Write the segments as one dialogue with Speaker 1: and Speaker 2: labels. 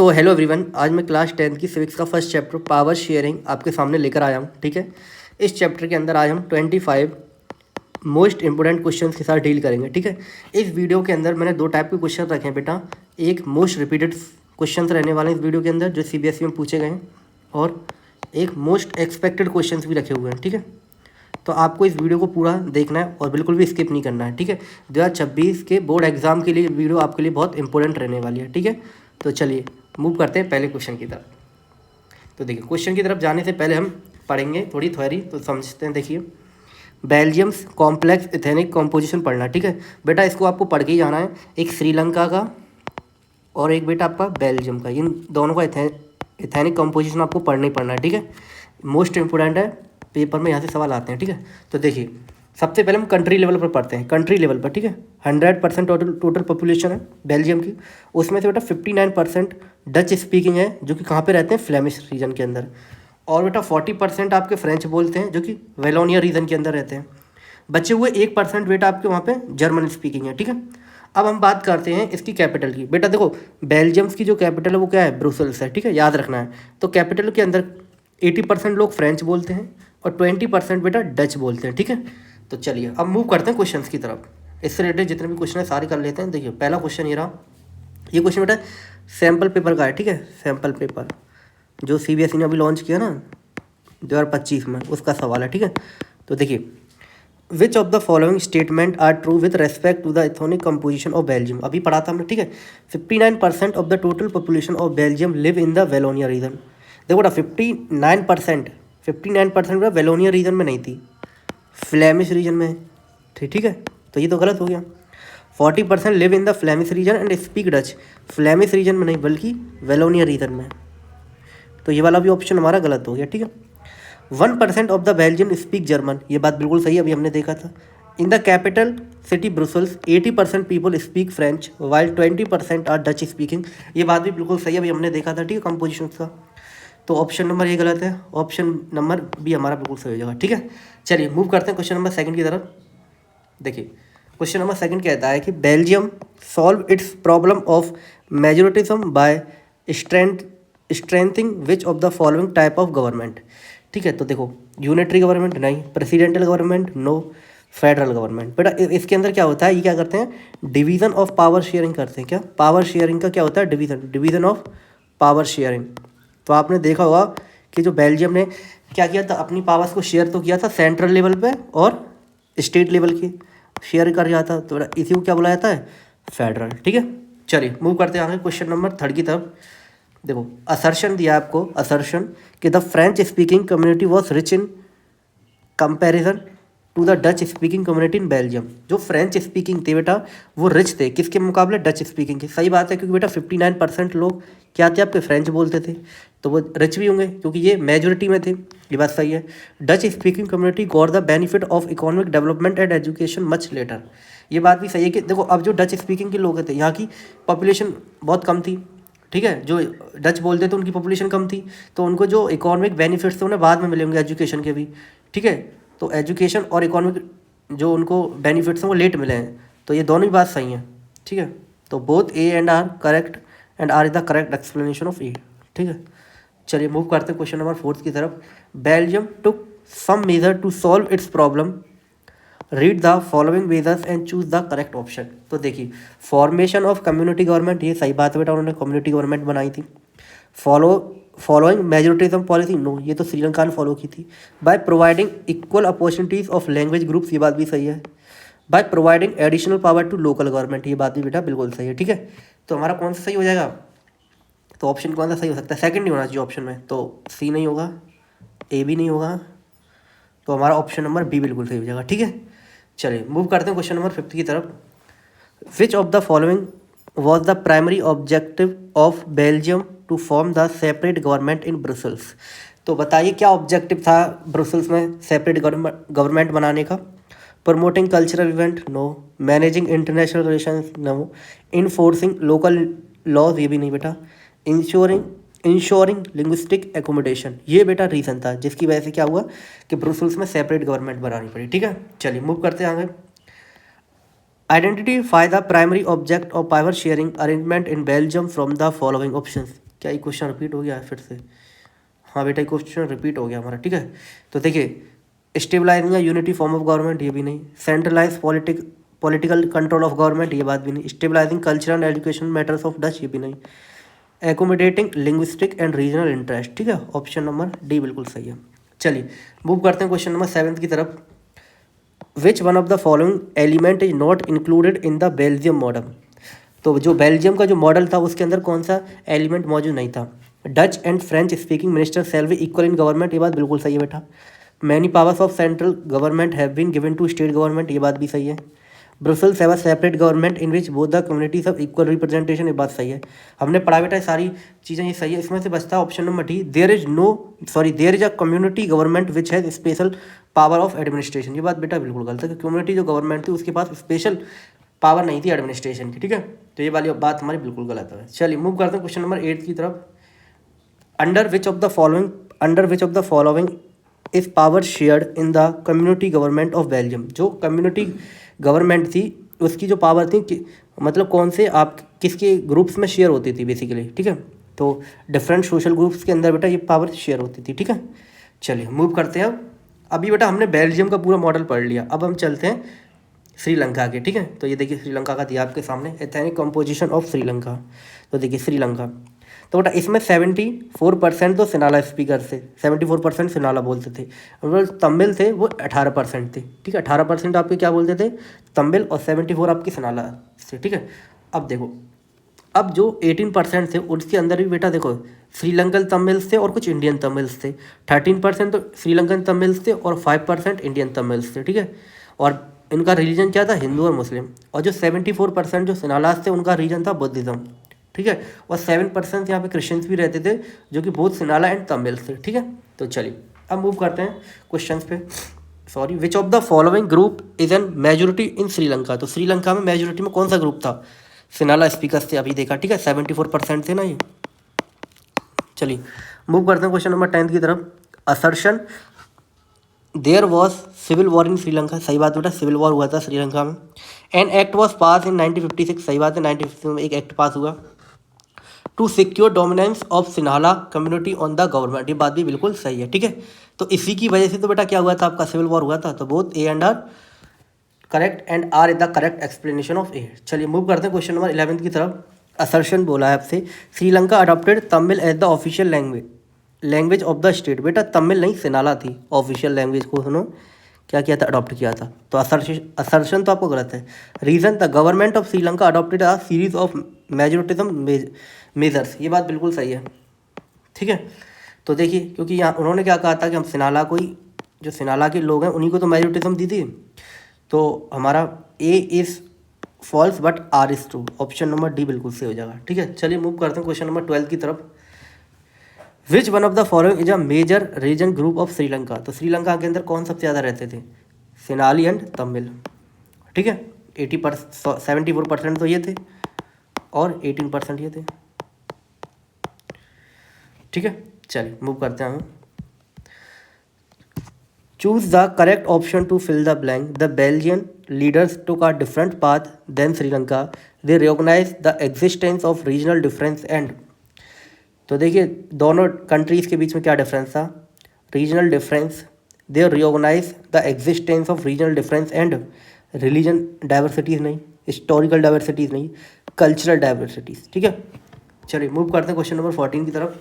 Speaker 1: तो hello everyone, आज मैं क्लास 10th की सिविक्स का फर्स्ट चैप्टर पावर शेयरिंग आपके सामने लेकर आया हूँ। ठीक है, इस चैप्टर के अंदर आज हम 25 मोस्ट इंपोर्टेंट क्वेश्चंस के साथ डील करेंगे। ठीक है, इस वीडियो के अंदर मैंने दो टाइप के क्वेश्चन रखे हैं बेटा। एक मोस्ट रिपीटेड क्वेश्चन रहने वाले हैं इस वीडियो के अंदर जो CBSE में पूछे गए हैं, और एक मोस्ट एक्सपेक्टेड क्वेश्चन भी रखे हुए हैं। ठीक है, तो आपको इस वीडियो को पूरा देखना है और बिल्कुल भी स्किप नहीं करना है। ठीक है, 2026 के बोर्ड एग्जाम के लिए वीडियो आपके लिए बहुत इंपॉर्टेंट रहने वाली है। ठीक है, तो चलिए मूव करते हैं पहले क्वेश्चन की तरफ। तो देखिए, क्वेश्चन की तरफ जाने से पहले हम पढ़ेंगे थोड़ी थ्योरी, तो समझते हैं। देखिए, बेल्जियम्स कॉम्प्लेक्स एथेनिक कॉम्पोजिशन पढ़ना। ठीक है बेटा, इसको आपको पढ़ के ही जाना है। एक श्रीलंका का और एक बेटा आपका बेल्जियम का, इन दोनों का एथेनिक कॉम्पोजिशन आपको पढ़ना ही पढ़ना है। ठीक है, मोस्ट इंपोर्टेंट है, पेपर में यहाँ से सवाल आते हैं। ठीक है, तो देखिए सबसे पहले हम कंट्री लेवल पर पढ़ते हैं। कंट्री लेवल पर, ठीक है, 100% टोटल पॉपुलेशन है बेल्जियम की, उसमें से बेटा 59% डच स्पीकिंग है, जो कि कहाँ पे रहते हैं, फ्लेमिश रीजन के अंदर। और बेटा 40% आपके फ्रेंच बोलते हैं, जो कि वेलोनिया रीजन के अंदर रहते हैं। बचे हुए 1% बेटा आपके वहाँ पे जर्मन स्पीकिंग है। ठीक है, अब हम बात करते हैं इसकी कैपिटल की। बेटा देखो, बेल्जियम्स की जो कैपिटल है वो क्या है, ब्रुसेल्स है। ठीक है, याद रखना है। तो कैपिटल के अंदर 80% लोग फ्रेंच बोलते हैं और 20% बेटा डच बोलते हैं। ठीक है, तो चलिए अब मूव करते हैं क्वेश्चंस की तरफ। इससे रिलेटेड जितने भी क्वेश्चन है सारे कर लेते हैं। देखिए पहला क्वेश्चन ये रहा। ये क्वेश्चन बेटा सैम्पल पेपर का है। ठीक है, सैम्पल पेपर जो CBSE ने अभी लॉन्च किया ना 2025 में, उसका सवाल है। ठीक है, तो देखिए, which of the following statement are true with respect to the ethnic composition of Belgium. अभी पढ़ा था हमने। ठीक है, 59% of the total population of Belgium live in the Wallonia region. देखो बेटा 59% वेलोनिया रीजन में नहीं थी, फ्लेमिश रीजन में थी। ठीक है, तो ये तो गलत हो गया। 40% live in the Flemish region and speak Dutch, Flemish region में नहीं बल्कि वेलोनिया रीजन में, तो ये वाला भी ऑप्शन हमारा गलत हो गया। ठीक है, 1% of the Belgian speak German, ये बात बिल्कुल सही है, अभी हमने देखा था। In the capital city Brussels 80% people speak French while 20% are Dutch speaking, ये बात भी बिल्कुल सही है, अभी हमने देखा था। ठीक है, कंपोजिशन का। तो ऑप्शन नंबर ये गलत है, ऑप्शन नंबर बी हमारा बिल्कुल सही हो जाएगा। ठीक है, चलिए मूव करते हैं क्वेश्चन नंबर सेकंड की तरफ। देखिए क्वेश्चन नंबर सेकंड कहता है कि Belgium solve its problem of majoritism by strengthening which of the following type of government. ठीक है, तो देखो, यूनिटरी गवर्नमेंट नहीं, presidential government no, federal government. बेटा इसके अंदर क्या होता है, ये क्या करते हैं, डिवीजन ऑफ पावर शेयरिंग करते हैं। क्या पावर शेयरिंग का क्या होता है, डिवीजन ऑफ पावर शेयरिंग। तो आपने देखा होगा कि जो बेल्जियम ने क्या किया था, अपनी पावर्स को शेयर तो किया था सेंट्रल लेवल पे और स्टेट लेवल की शेयर कर रहा था, तो इसी को क्या बोला जाता है, फेडरल। ठीक है, चलिए मूव करते हैं आगे क्वेश्चन नंबर थर्ड की तरफ। देखो असर्शन दिया आपको, असर्शन कि the French speaking community was rich in comparison to the Dutch speaking community in Belgium. जो फ्रेंच स्पीकिंग थे बेटा वो रिच थे, किसके मुकाबले, डच स्पीकिंग के। सही बात है, क्योंकि बेटा 59% लोग क्या थे, आपके फ्रेंच बोलते थे, तो वो रिच भी होंगे क्योंकि ये मेजोरिटी में थे, ये बात सही है। Dutch speaking community got the benefit of economic development and education much later, ये बात भी सही है कि देखो अब जो डच स्पीकिंग के लोग थे, यहाँ की पॉपुलेशन बहुत कम थी। ठीक है, जो डच बोलते थे उनकी पॉपुलेशन कम थी, तो उनको जो इकोनॉमिक बेनिफिट्स थे उन्हें बाद में मिले होंगे एजुकेशन के भी। ठीक है, तो एजुकेशन और इकोनॉमिक जो उनको बेनिफिट्स हैं वो लेट मिले हैं, तो ये दोनों ही बात सही हैं। ठीक है, तो both A and R correct and R is the correct explanation of A. ठीक है, चलिए मूव करते हैं क्वेश्चन नंबर फोर्थ की तरफ। Belgium took some measure to solve its problem, read the following measures and choose the correct option. तो देखिए, formation of community government, ये सही बात है बेटा, उन्होंने कम्युनिटी गवर्नमेंट बनाई थी। फॉलोइंग मेजोरिटिज्म पॉलिसी, नो, ये तो श्रीलंका ने फॉलो की थी। By providing equal opportunities of language groups, ये बात भी सही है। By providing additional power to local government, ये बात भी बेटा बिल्कुल सही है। ठीक है, तो हमारा कौन सा सही हो जाएगा, तो ऑप्शन कौन सा सही हो सकता है, सेकंड नहीं होना चाहिए ऑप्शन में, तो सी नहीं होगा, ए भी नहीं होगा, तो हमारा ऑप्शन नंबर बी बिल्कुल सही हो जाएगा। ठीक है, चलिए मूव करते हैं क्वेश्चन नंबर फिफ्थ की तरफ। Which of the following was the primary objective of Belgium to form the separate government in Brussels. तो बताइए क्या ऑब्जेक्टिव था ब्रुसेल्स में सेपरेट गवर्नमेंट बनाने का। Promoting cultural event, no. Managing international relations, no. Enforcing local laws, ये भी नहीं बेटा। इंश्योरिंग लिंग्विस्टिक एकोमोडेशन, ये बेटा रीज़न था जिसकी वजह से क्या हुआ कि ब्रुसेल्स में सेपरेट गवर्नमेंट बनानी पड़ी। ठीक है, चलिए मूव करते हैं आगे। Identify the primary object of power sharing arrangement in Belgium from the following options. क्या ये क्वेश्चन रिपीट हो गया है फिर से? हाँ बेटा, ये क्वेश्चन रिपीट हो गया हमारा, ठीक है। तो देखिए, stabilizing unity form of government, ये भी नहीं। Centralize political control of government, ये बात भी नहीं। Stabilizing cultural education matters of Dutch, ये भी नहीं। Accommodating linguistic and regional interest, ठीक है, ऑप्शन नंबर डी बिल्कुल सही है। चलिए मूव करते हैं क्वेश्चन नंबर 7 की तरफ। Which one of the following element is not included in the Belgium model? तो जो बेल्जियम का जो मॉडल था उसके अंदर कौन सा एलिमेंट मौजूद नहीं था? Dutch and French speaking minister shall be equal in government, ये बात बिल्कुल सही है बेटा। Many powers of central government have been given to state government, ये बात भी सही है। Brussels have a separate government in which both the communities of equal representation, ये बात सही है। हमने पढ़ा बेटा सारी चीज़ें, ये सही है। इसमें से बचता है option number D, there is a community government which has special power of administration, ये बात बेटा बिल्कुल गलत है। कम्युनिटी जो गवर्नमेंट थी उसके पास स्पेशल पावर नहीं थी एडमिनिस्ट्रेशन की, ठीक है। तो ये वाली बात हमारी बिल्कुल गलत है। चलिए मूव करते हैं क्वेश्चन नंबर 8 की तरफ। Under which of the following is power shared in the community government of Belgium? जो कम्युनिटी गवर्नमेंट थी उसकी जो पावर थी मतलब कौन से आप किसके ग्रुप्स में शेयर होती थी बेसिकली, ठीक है। तो डिफरेंट सोशल ग्रुप्स के अंदर बेटा ये पावर शेयर होती थी, ठीक है। चलिए मूव करते हैं अब। अभी बेटा हमने बेल्जियम का पूरा मॉडल पढ़ लिया, अब हम चलते हैं श्रीलंका के, ठीक है। तो ये देखिए श्रीलंका का दिया आपके सामने, एथनिक कंपोजिशन ऑफ श्रीलंका। तो देखिए श्रीलंका, तो बेटा इसमें 74% तो सिनाला स्पीकर थे, 74% सिनाला बोलते थे। और तमिल थे वो 18% थे, ठीक है। 18% आपके क्या बोलते थे? तमिल, और 74 आपकी सिनाला थे, ठीक है। अब देखो, अब जो 18% थे उसके अंदर भी बेटा देखो श्रीलंकन तमिल्स थे और कुछ इंडियन तमिल्स थे। 13% तो श्रीलंकन तमिल्स थे और 5% इंडियन तमिल्स थे, ठीक है। और इनका रिलीजन क्या था? हिंदू और मुस्लिम। और जो 74% जो सिनालास थे उनका रीजन था बुद्धिज़्म, ठीक है। और 7% यहाँ पे क्रिश्चियंस भी रहते थे जो कि बोथ सिनाला एंड तमिल्स थे, ठीक है। तो चलिए अब मूव करते हैं क्वेश्चंस पे। Sorry, which of the following group is an majority in Sri Lanka? तो श्रीलंका में मेजोरिटी में कौन सा ग्रुप था? सिनाला स्पीकर्स थे, अभी देखा, ठीक है। 74% थे ना ये। चलिए मूव करते हैं क्वेश्चन नंबर 10 की तरफ। Assertion there was civil war in Sri Lanka, सही बात बेटा, सिविल वॉर हुआ था श्रीलंका में। An act was pass in 1956, सही बात है, 1956 में एक एक्ट पास हुआ। To secure dominance of Sinhala community on the government, ये बात भी बिल्कुल सही है, ठीक है। तो इसी की वजह से तो बेटा क्या हुआ था, आपका सिविल वॉर हुआ था। तो both A and R correct and R is the correct explanation of A. चलिए मूव करते हैं क्वेश्चन नंबर 11 की तरफ। असर्शन बोला है आपसे, Sri Lanka adopted Tamil as the official language of the state. बेटा तमिल नहीं, सिनाला थी ऑफिशियल लैंग्वेज को, सुनो क्या किया था, अडॉप्ट किया था। तो असर्शन तो आपको गलत है। Reason, the government of Sri Lanka adopted a series of majoritism measures, ये बात बिल्कुल सही है, ठीक है। तो देखिए क्योंकि यहाँ उन्होंने क्या कहा था कि हम सिनाला को ही, जो सिनाला के लोग हैं उन्हीं को तो मेजोरिटिज्म दी थी। तो हमारा A is false but R is true, option number D बिल्कुल सही हो जाएगा, ठीक है। चलिए मूव करते हैं क्वेश्चन नंबर 12 की तरफ। Which one of the following is a major region group of Sri Lanka? तो श्रीलंका के अंदर कौन सबसे ज़्यादा रहते थे? सिनाली एंड तमिल, ठीक है। 74% तो ये थे और 18% ये थे, ठीक है। चलिए मूव करते हैं हम। Choose the correct option to fill the blank. The Belgian leaders took a different path than Sri Lanka, they recognize the existence of regional difference and. तो देखिए दोनों कंट्रीज़ के बीच में क्या डिफरेंस था? Regional difference, they recognize the existence of regional difference and religion diversities नहीं, historical diversities नहीं, cultural diversities, ठीक है। चलिए मूव करते हैं क्वेश्चन नंबर 14 की तरफ।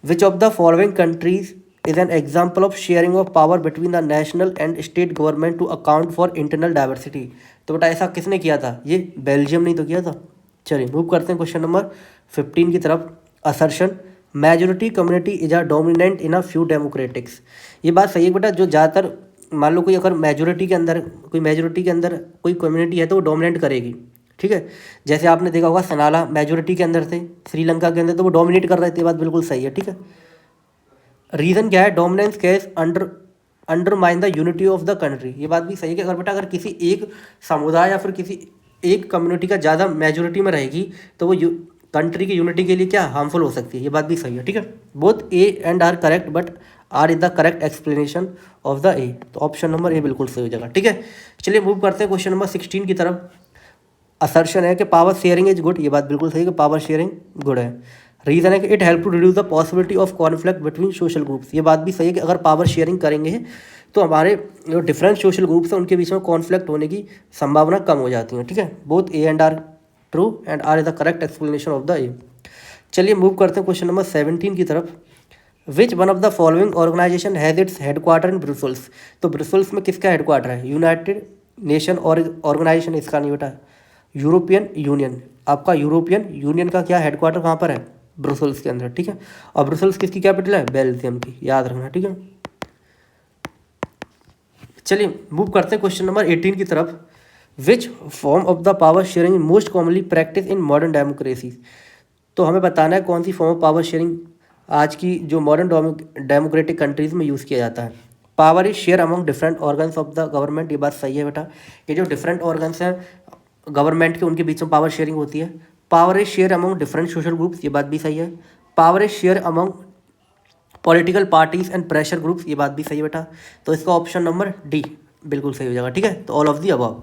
Speaker 1: Which of the following countries is an example of sharing of power between the national and state government to account for internal diversity? तो बेटा ऐसा किसने किया था? ये बेल्जियम ने तो किया था। चलिए मूव करते हैं क्वेश्चन नंबर 15 की तरफ। Assertion, majority community is a dominant in a few democratics, ये बात सही है बेटा। जो ज़्यादातर मान लो कोई अगर मेजोरिटी के अंदर कोई कम्युनिटी है तो वो डोमिनेट करेगी, ठीक है। जैसे आपने देखा होगा सनाला मेजोरिटी के अंदर थे श्रीलंका के अंदर, तो वो डोमिनेट कर रहे थे, बात बिल्कुल सही है, ठीक है। रीज़न क्या है? Dominance case undermine the unity of the country, ये बात भी सही है कि अगर बेटा अगर किसी एक समुदाय या फिर किसी एक कम्युनिटी का ज़्यादा मेजोरिटी में रहेगी तो वो कंट्री की यूनिटी के लिए क्या हार्मफुल हो सकती है, ये बात भी सही है, ठीक है। Both A and R correct but R is the correct explanation of the A. तो ऑप्शन नंबर ए बिल्कुल सही हो जाएगा, ठीक है। चलिए मूव करते हैं क्वेश्चन नंबर 16 की तरफ। असर्शन है कि पावर शेयरिंग इज गुड, ये बात बिल्कुल सही है कि पावर शेयरिंग गुड है। रीज़न है कि it help to reduce the possibility of conflict between social groups. ये बात भी सही है कि अगर पावर शेयरिंग करेंगे तो हमारे जो डिफरेंट सोशल ग्रुप्स हैं उनके बीच में कॉन्फ्लिक्ट होने की संभावना कम हो जाती है। ठीक है, both A and R true and R is the correct explanation of the A. चलिए मूव करते हैं क्वेश्चन नंबर 17 की तरफ। Which one of the following organization has its headquarter in Brussels. तो ब्रुसेल्स में किसका हेडक्वार्टर है? यूनाइटेड नेशन और ऑर्गेनाइजेशन इसका नहीं बेटा, यूरोपियन यूनियन। आपका यूरोपियन यूनियन का क्या हेडक्वार्टर कहाँ पर है? ब्रुसेल्स के अंदर। ठीक है, और ब्रुसेल्स किसकी कैपिटल है? बेल्जियम की, याद रखना। ठीक है, चलिए मूव करते हैं क्वेश्चन नंबर 18 की तरफ। Which form of the power sharing most commonly practice in modern democracy. तो हमें बताना है कौन सी फॉर्म ऑफ पावर शेयरिंग आज की जो मॉडर्न डेमोक्रेटिक कंट्रीज़ में यूज़ किया जाता है। Power is share among different organs of the government. ये बात सही है बेटा, ये जो डिफरेंट ऑर्गन्स हैं गवर्नमेंट के उनके बीच में पावर शेयरिंग होती है। Power is share among different social groups. ये बात भी सही है। Power is share among political parties and pressure groups. ये बात भी सही है बेटा, तो इसका ऑप्शन नंबर डी बिल्कुल सही हो जाएगा। ठीक है, तो ऑल ऑफ दी अबव।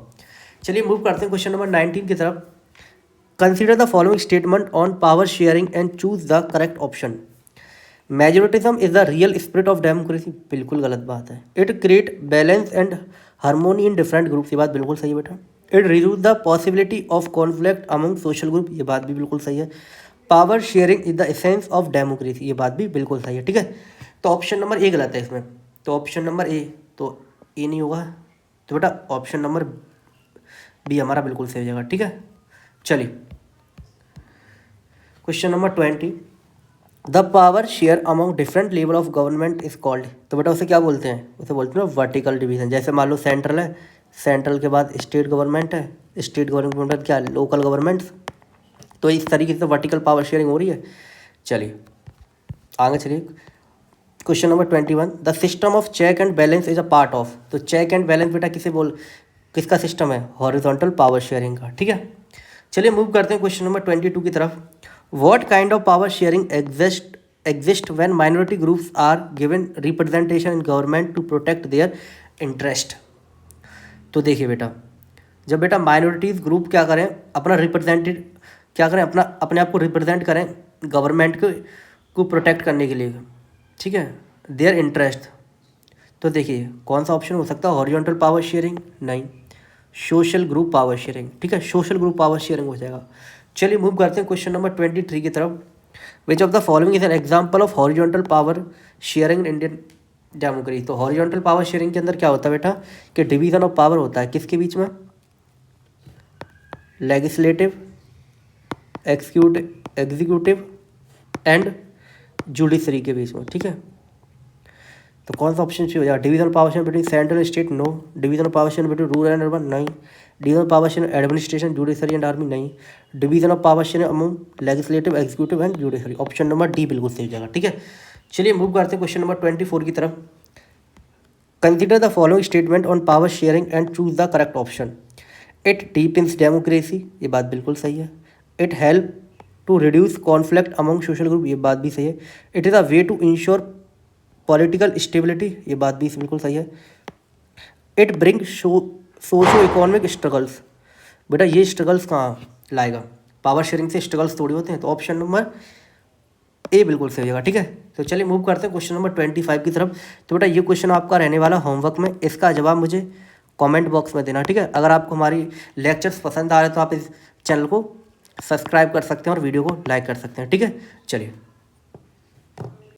Speaker 1: चलिए मूव करते हैं क्वेश्चन नंबर 19 की तरफ। Consider the following statement on power sharing and choose the correct option. Majoritism is the real spirit of democracy. बिल्कुल गलत बात है। It create balance and harmony in different groups. ये बात बिल्कुल सही है बेटा। It reduce the possibility of conflict among social group. ये बात भी बिल्कुल सही है। Power sharing is the essence of democracy. ये बात भी बिल्कुल सही है। ठीक है, तो ऑप्शन नंबर ए गलत है इसमें, तो ऑप्शन नंबर ए, तो ए नहीं होगा, तो बेटा ऑप्शन नंबर बी हमारा बिल्कुल सही हो जाएगा। ठीक है, चलिए question number 20। The power share among different level of government is called. तो बेटा उसे क्या बोलते हैं? उसे बोलते हैं वर्टिकल डिवीजन। जैसे मान लो सेंट्रल है, सेंट्रल के बाद स्टेट गवर्नमेंट है, स्टेट गवर्नमेंट क्या है? Local governments. तो इस तरीके से वर्टिकल पावर शेयरिंग हो रही है। चलिए आगे चलिए, question number 21। The system of check and balance is a part of. तो चेक एंड बैलेंस बेटा किसका सिस्टम है? हॉरिजॉन्टल पावर शेयरिंग का। ठीक है, चलिए मूव करते हैं क्वेश्चन नंबर 22 की तरफ। What kind of power sharing exist when minority groups are given representation in government to protect their interest. तो देखिए बेटा, जब बेटा माइनॉरिटीज़ ग्रुप क्या करें, अपने आप को रिप्रेजेंट करें गवर्नमेंट को प्रोटेक्ट करने के लिए, ठीक है, देयर इंटरेस्ट। तो देखिए कौन सा ऑप्शन हो सकता है? हॉरिजॉन्टल पावर शेयरिंग नहीं, सोशल ग्रुप पावर शेयरिंग। ठीक है, सोशल ग्रुप पावर शेयरिंग हो जाएगा। चलिए मूव करते हैं क्वेश्चन नंबर 23 की तरफ। Which of the following is an example of horizontal power sharing in Indian democracy. तो हॉरिजॉन्टल पावर शेयरिंग के अंदर क्या होता है बेटा कि डिवीजन ऑफ पावर होता है किसके बीच में? लेजिस्लेटिव, एग्जीक्यूटिव एंड जुडिशरी के बीच में। ठीक है, तो कौन सा ऑप्शन चाहिए हो जाएगा? Division power sharing between central state no, division power sharing between rural and urban नहीं, division power sharing administration judiciary and army नहीं, division of power sharing among legislative, executive and judiciary. Option number D बिल्कुल सही हो जाएगा। ठीक है, चलिए move करते हैं क्वेश्चन नंबर 24 की तरफ। Consider the following statement on power sharing and choose the correct option. It deepens democracy. ये बात बिल्कुल सही है। It help to reduce conflict among social group. ये बात भी सही है। It is a way to ensure political stability. ये बात भी बिल्कुल सही है। It bring socio economic struggles. बेटा ये स्ट्रगल्स कहाँ लाएगा? पावर शेयरिंग से स्ट्रगल्स थोड़ी होते हैं, तो ऑप्शन नंबर ए बिल्कुल सही होगा। ठीक है, तो चलिए मूव करते हैं क्वेश्चन नंबर 25 की तरफ। तो बेटा ये क्वेश्चन आपका रहने वाला होमवर्क में, इसका जवाब मुझे कमेंट बॉक्स में देना। ठीक है, अगर आपको हमारी लेक्चर्स पसंद आ रहे हैं तो आप इस चैनल को सब्सक्राइब कर सकते हैं और वीडियो को लाइक कर सकते हैं। ठीक है, चलिए।